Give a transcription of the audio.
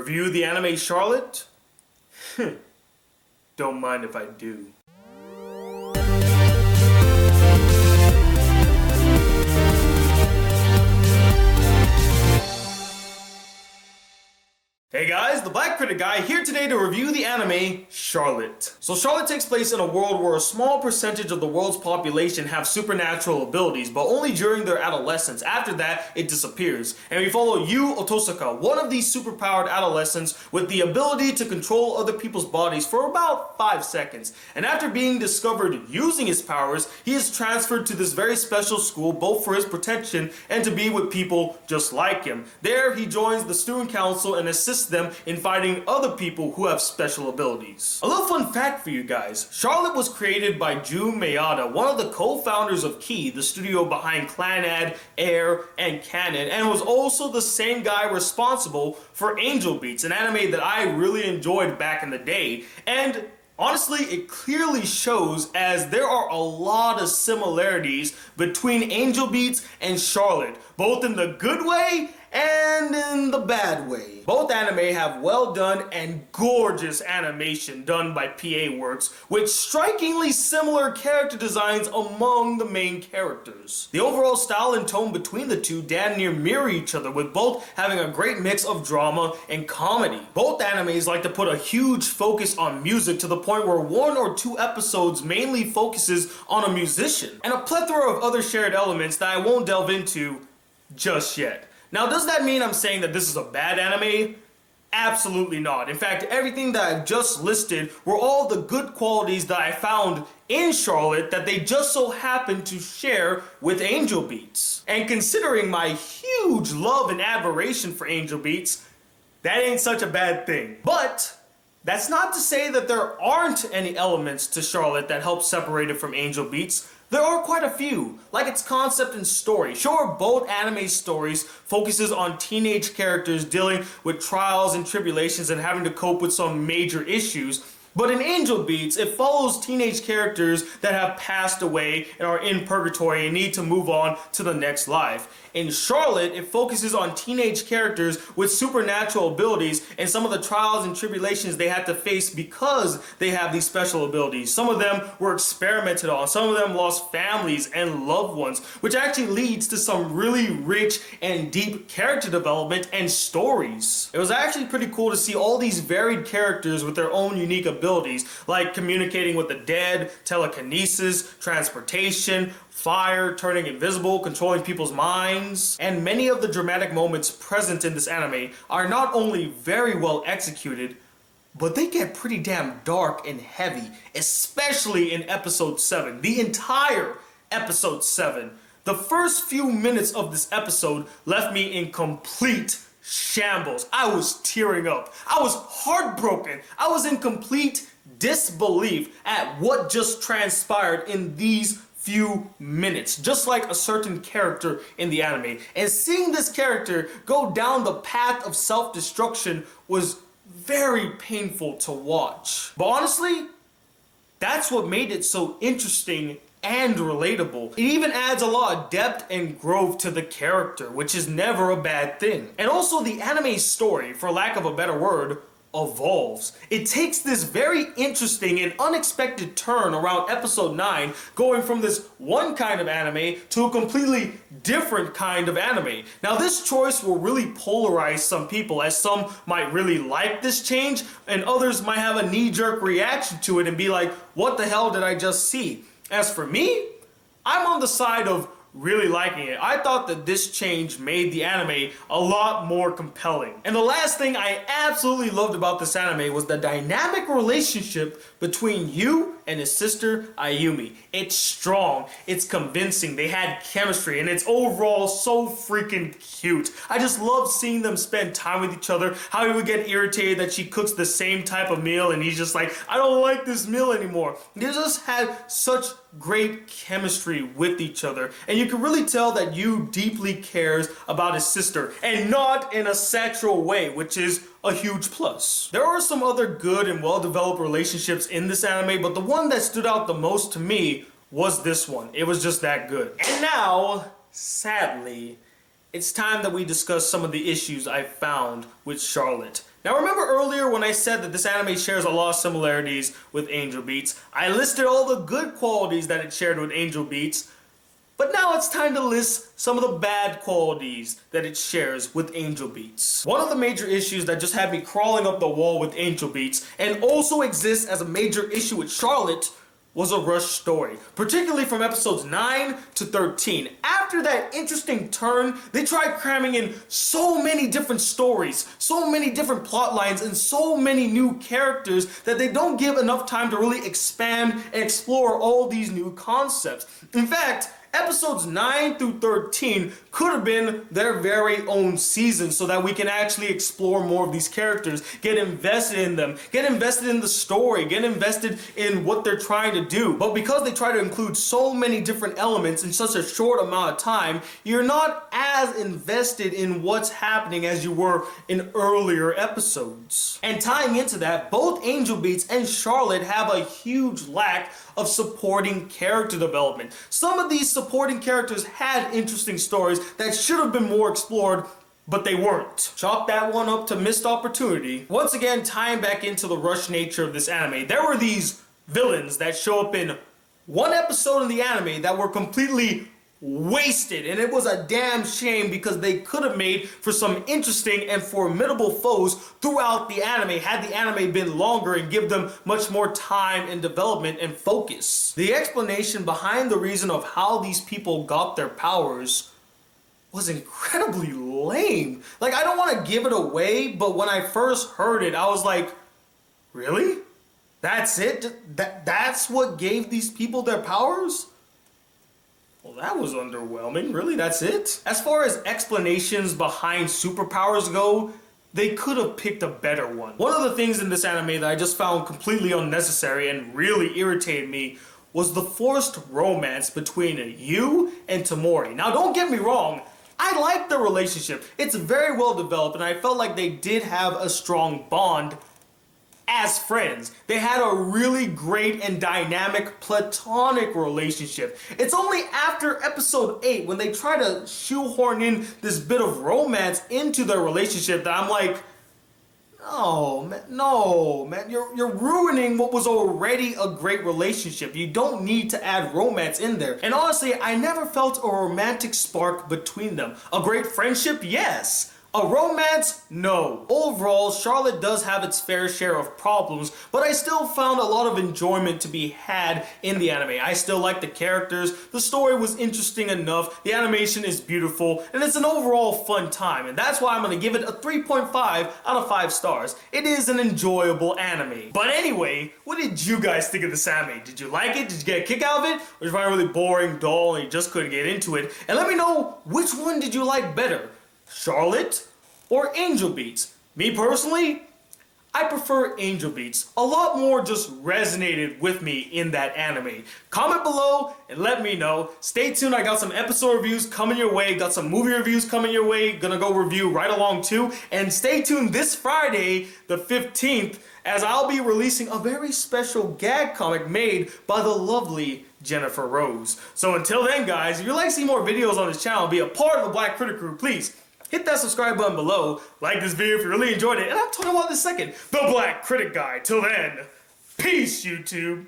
review the anime Charlotte? Don't mind if I do. Hey guys, the Black Critic Guy here today to review the anime Charlotte. So Charlotte takes place in a world where a small percentage of the world's population have supernatural abilities, but only during their adolescence. After that, it disappears. And we follow Yu Otosaka, one of these superpowered adolescents with the ability to control other people's bodies for about 5 seconds. And after being discovered using his powers, he is transferred to this very special school, both for his protection and to be with people just like him. There, he joins the student council and assists them in fighting other people who have special abilities. A little fun fact for you guys. Charlotte was created by Jun Miyata, one of the co-founders of Key, the studio behind Clannad, Air, and Canon, and was also the same guy responsible for Angel Beats, an anime that I really enjoyed back in the day. And honestly, it clearly shows, as there are a lot of similarities between Angel Beats and Charlotte, both in the good way and in the bad way. Both anime have well done and gorgeous animation done by PA Works, with strikingly similar character designs among the main characters. The overall style and tone between the two damn near mirror each other, with both having a great mix of drama and comedy. Both animes like to put a huge focus on music, to the point where 1 or 2 episodes mainly focuses on a musician, and a plethora of other shared elements that I won't delve into just yet. Now, does that mean I'm saying that this is a bad anime? Absolutely not. In fact, everything that I've just listed were all the good qualities that I found in Charlotte that they just so happened to share with Angel Beats. And considering my huge love and admiration for Angel Beats, that ain't such a bad thing. But that's not to say that there aren't any elements to Charlotte that help separate it from Angel Beats. There are quite a few, like its concept and story. Sure, both anime stories focuses on teenage characters dealing with trials and tribulations and having to cope with some major issues. But in Angel Beats, it follows teenage characters that have passed away and are in purgatory and need to move on to the next life. In Charlotte, it focuses on teenage characters with supernatural abilities and some of the trials and tribulations they had to face because they have these special abilities. Some of them were experimented on, some of them lost families and loved ones, which actually leads to some really rich and deep character development and stories. It was actually pretty cool to see all these varied characters with their own unique abilities, like communicating with the dead, telekinesis, transportation, fire, turning invisible, controlling people's minds. And many of the dramatic moments present in this anime are not only very well executed, but they get pretty damn dark and heavy, especially in episode 7. The entire episode 7. The first few minutes of this episode left me in complete shambles. I was tearing up. I was heartbroken. I was in complete disbelief at what just transpired in these few minutes, just like a certain character in the anime. And seeing this character go down the path of self-destruction was very painful to watch. But honestly, that's what made it so interesting and relatable. It even adds a lot of depth and growth to the character, which is never a bad thing. And also, the anime story, for lack of a better word, evolves. It takes this very interesting and unexpected turn around episode 9, going from this one kind of anime to a completely different kind of anime. Now, this choice will really polarize some people, as some might really like this change and others might have a knee-jerk reaction to it and be like, what the hell did I just see? As for me, I'm on the side of really liking it. I thought that this change made the anime a lot more compelling. And the last thing I absolutely loved about this anime was the dynamic relationship between Yu and his sister Ayumi. It's strong, it's convincing, they had chemistry, and it's overall so freaking cute. I just love seeing them spend time with each other, how he would get irritated that she cooks the same type of meal and he's just like, I don't like this meal anymore. They just had such great chemistry with each other, and you can really tell that Yu deeply cares about his sister, and not in a sexual way, which is a huge plus. There are some other good and well-developed relationships in this anime, but the one that stood out the most to me was this one. It was just that good. And now, sadly, it's time that we discuss some of the issues I found with Charlotte. Now remember earlier when I said that this anime shares a lot of similarities with Angel Beats? I listed all the good qualities that it shared with Angel Beats, but now it's time to list some of the bad qualities that it shares with Angel Beats. One of the major issues that just had me crawling up the wall with Angel Beats, and also exists as a major issue with Charlotte, was a rushed story, particularly from episodes 9 to 13. After that interesting turn, they tried cramming in so many different stories, so many different plot lines, and so many new characters that they don't give enough time to really expand and explore all these new concepts. In fact, episodes 9 through 13 could have been their very own season so that we can actually explore more of these characters, get invested in them, get invested in the story, get invested in what they're trying to do. But because they try to include so many different elements in such a short amount of time, you're not as invested in what's happening as you were in earlier episodes. And tying into that, both Angel Beats and Charlotte have a huge lack of supporting character development. Some of these supporting characters had interesting stories that should have been more explored, but they weren't. Chalk that one up to missed opportunity. Once again, tying back into the rush nature of this anime, there were these villains that show up in one episode of the anime that were completely wasted, and it was a damn shame because they could have made for some interesting and formidable foes throughout the anime had the anime been longer and give them much more time and development and focus. The explanation behind the reason of how these people got their powers was incredibly lame. Like, I don't want to give it away, but when I first heard it, I was like, really? That's it? That's what gave these people their powers? Well, that was underwhelming. Really, that's it? As far as explanations behind superpowers go, they could have picked a better one. One of the things in this anime that I just found completely unnecessary and really irritated me was the forced romance between Yu and Tamori. Now, don't get me wrong, I like the relationship. It's very well developed, and I felt like they did have a strong bond as friends. They had a really great and dynamic platonic relationship. It's only after episode 8 when they try to shoehorn in this bit of romance into their relationship that I'm like, no, man, you're ruining what was already a great relationship. You don't need to add romance in there. And honestly, I never felt a romantic spark between them. A great friendship, yes. A romance? No. Overall, Charlotte does have its fair share of problems, but I still found a lot of enjoyment to be had in the anime. I still like the characters, the story was interesting enough, the animation is beautiful, and it's an overall fun time, and that's why I'm going to give it a 3.5 out of 5 stars. It is an enjoyable anime. But anyway, what did you guys think of this anime? Did you like it? Did you get a kick out of it? Or did you find it really boring, dull, and you just couldn't get into it? And let me know, which one did you like better? Charlotte or Angel Beats? Me personally, I prefer Angel Beats. A lot more just resonated with me in that anime. Comment below and let me know. Stay tuned, I got some episode reviews coming your way, got some movie reviews coming your way, gonna go review right along too. And stay tuned this Friday, the 15th, as I'll be releasing a very special gag comic made by the lovely Jennifer Rose. So until then guys, if you'd like to see more videos on this channel, be a part of the Black Critic crew, please hit that subscribe button below, like this video if you really enjoyed it, and I'm talking about this second, the Black Critic Guy. Till then, peace YouTube!